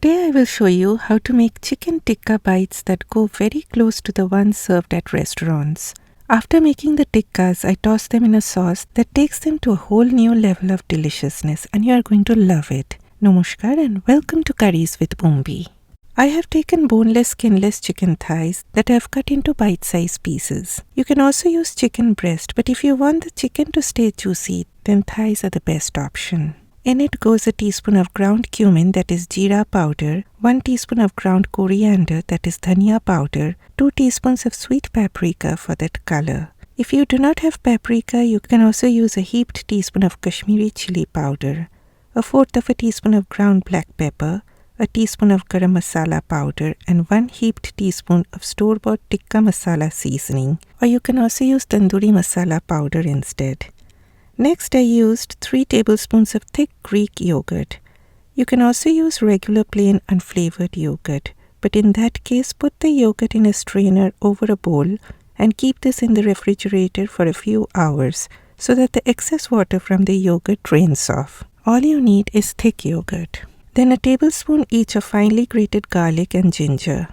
Today I will show you how to make chicken tikka bites that go very close to the ones served at restaurants. After making the tikkas, I toss them in a sauce that takes them to a whole new level of deliciousness, and you are going to love it. Namaskar and welcome to Curries with Bumbi. I have taken boneless, skinless chicken thighs that I have cut into bite-sized pieces. You can also use chicken breast, but if you want the chicken to stay juicy, then thighs are the best option. In it goes a teaspoon of ground cumin, that is jeera powder, 1 teaspoon of ground coriander, that is dhania powder, 2 teaspoons of sweet paprika for that color. If you do not have paprika, you can also use a heaped teaspoon of Kashmiri chili powder, a fourth of a teaspoon of ground black pepper, a teaspoon of garam masala powder, and 1 heaped teaspoon of store-bought tikka masala seasoning, or you can also use tandoori masala powder instead. Next, I used 3 tablespoons of thick Greek yogurt. You can also use regular plain unflavored yogurt, but in that case, put the yogurt in a strainer over a bowl and keep this in the refrigerator for a few hours so that the excess water from the yogurt drains off. All you need is thick yogurt. Then a tablespoon each of finely grated garlic and ginger,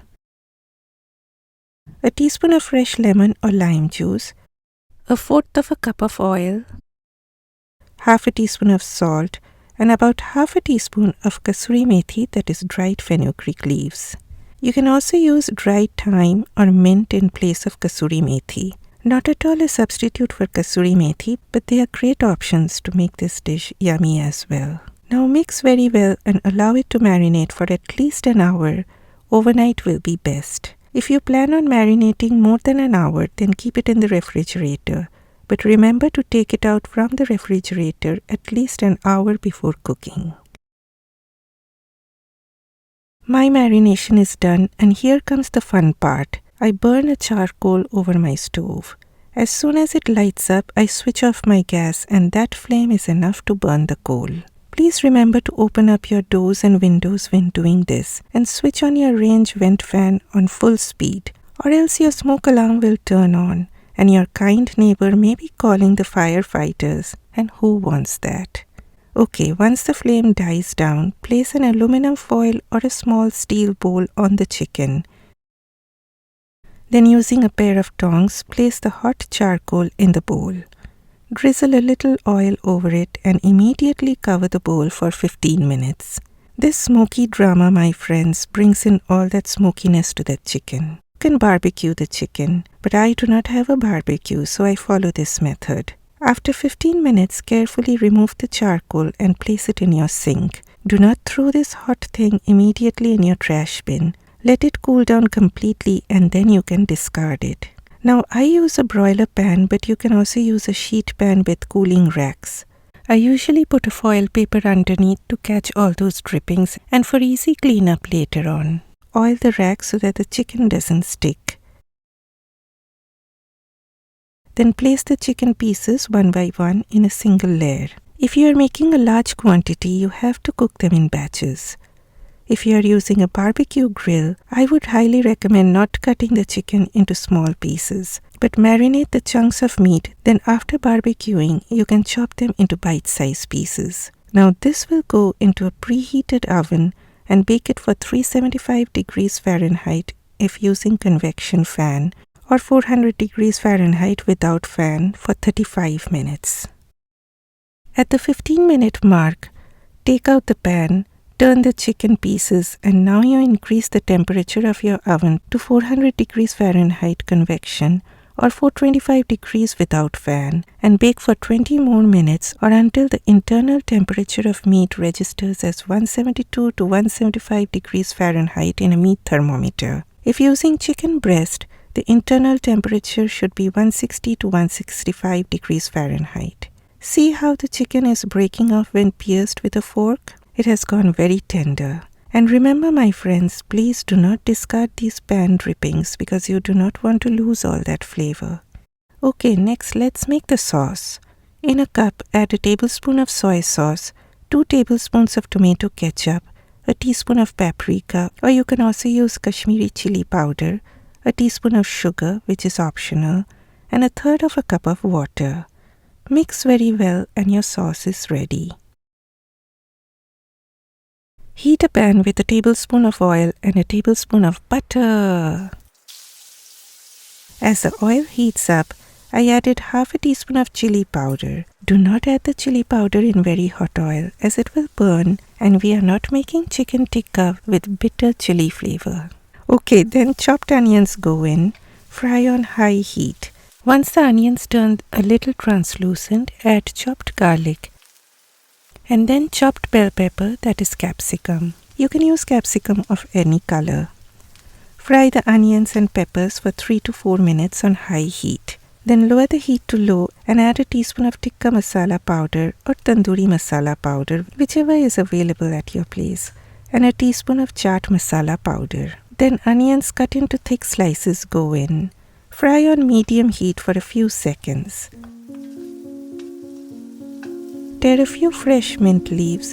a teaspoon of fresh lemon or lime juice, a fourth of a cup of oil, half a teaspoon of salt, and about half a teaspoon of kasoori methi, that is dried fenugreek leaves. You can also use dried thyme or mint in place of kasoori methi. Not at all a substitute for kasoori methi, but they are great options to make this dish yummy as well. Now mix very well and allow it to marinate for at least an hour. Overnight will be best. If you plan on marinating more than an hour, then keep it in the refrigerator. But remember to take it out from the refrigerator at least an hour before cooking. My marination is done, and here comes the fun part. I burn a charcoal over my stove. As soon as it lights up, I switch off my gas, and that flame is enough to burn the coal. Please remember to open up your doors and windows when doing this, and switch on your range vent fan on full speed, or else your smoke alarm will turn on, and your kind neighbor may be calling the firefighters, and who wants that? Okay, once the flame dies down, place an aluminum foil or a small steel bowl on the chicken. Then using a pair of tongs, place the hot charcoal in the bowl. Drizzle a little oil over it and immediately cover the bowl for 15 minutes. This smoky drama, my friends, brings in all that smokiness to the chicken. You can barbecue the chicken, but I do not have a barbecue, so I follow this method. After 15 minutes, carefully remove the charcoal and place it in your sink. Do not throw this hot thing immediately in your trash bin. Let it cool down completely and then you can discard it. Now I use a broiler pan, but you can also use a sheet pan with cooling racks. I usually put a foil paper underneath to catch all those drippings and for easy cleanup later on. Oil the rack so that the chicken doesn't stick. Then place the chicken pieces one by one in a single layer. If you are making a large quantity, you have to cook them in batches. If you are using a barbecue grill, I would highly recommend not cutting the chicken into small pieces, but marinate the chunks of meat. Then after barbecuing, you can chop them into bite-sized pieces. Now this will go into a preheated oven and bake it for 375 degrees Fahrenheit if using convection fan, or 400 degrees Fahrenheit without fan for 35 minutes. At the 15-minute mark, take out the pan, turn the chicken pieces, and now you increase the temperature of your oven to 400 degrees Fahrenheit convection or 425 degrees without fan, and bake for 20 more minutes or until the internal temperature of meat registers as 172 to 175 degrees Fahrenheit in a meat thermometer. If using chicken breast, the internal temperature should be 160 to 165 degrees Fahrenheit. See how the chicken is breaking off when pierced with a fork? It has gone very tender. And remember, my friends, please do not discard these pan drippings because you do not want to lose all that flavor. Okay, next let's make the sauce. In a cup, add a tablespoon of soy sauce, 2 tablespoons of tomato ketchup, a teaspoon of paprika, or you can also use Kashmiri chili powder, a teaspoon of sugar, which is optional, and a third of a cup of water. Mix very well and your sauce is ready. Heat a pan with a tablespoon of oil and a tablespoon of butter. As the oil heats up, I added half a teaspoon of chili powder. Do not add the chili powder in very hot oil as it will burn, and we are not making chicken tikka with bitter chili flavor. Okay, then chopped onions go in. Fry on high heat. Once the onions turn a little translucent, add chopped garlic and then chopped bell pepper, that is capsicum. You can use capsicum of any color. Fry the onions and peppers for 3 to 4 minutes on high heat. Then lower the heat to low and add a teaspoon of tikka masala powder or tandoori masala powder, whichever is available at your place, and a teaspoon of chaat masala powder. Then onions cut into thick slices go in. Fry on medium heat for a few seconds. Tear a few fresh mint leaves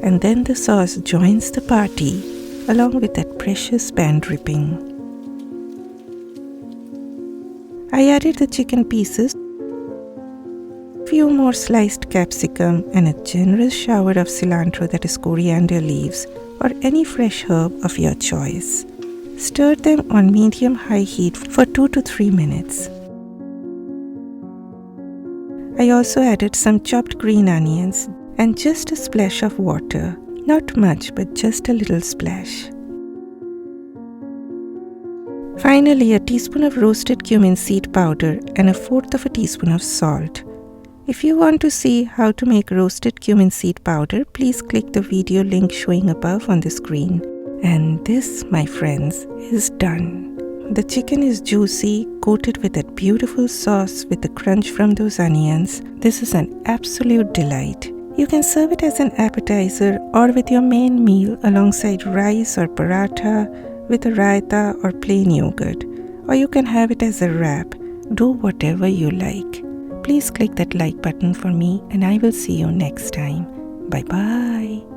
and then the sauce joins the party along with that precious pan dripping. I added the chicken pieces, few more sliced capsicum and a generous shower of cilantro, that is coriander leaves, or any fresh herb of your choice. Stir them on medium-high heat for 2 to 3 minutes. I also added some chopped green onions and just a splash of water. Not much, but just a little splash. Finally, a teaspoon of roasted cumin seed powder and a 1/4 of a teaspoon of salt. If you want to see how to make roasted cumin seed powder, please click the video link showing above on the screen. And this, my friends, is done. The chicken is juicy, coated with that beautiful sauce with the crunch from those onions. This is an absolute delight. You can serve it as an appetizer or with your main meal alongside rice or paratha with a raita or plain yogurt. Or you can have it as a wrap. Do whatever you like. Please click that like button for me and I will see you next time. Bye bye.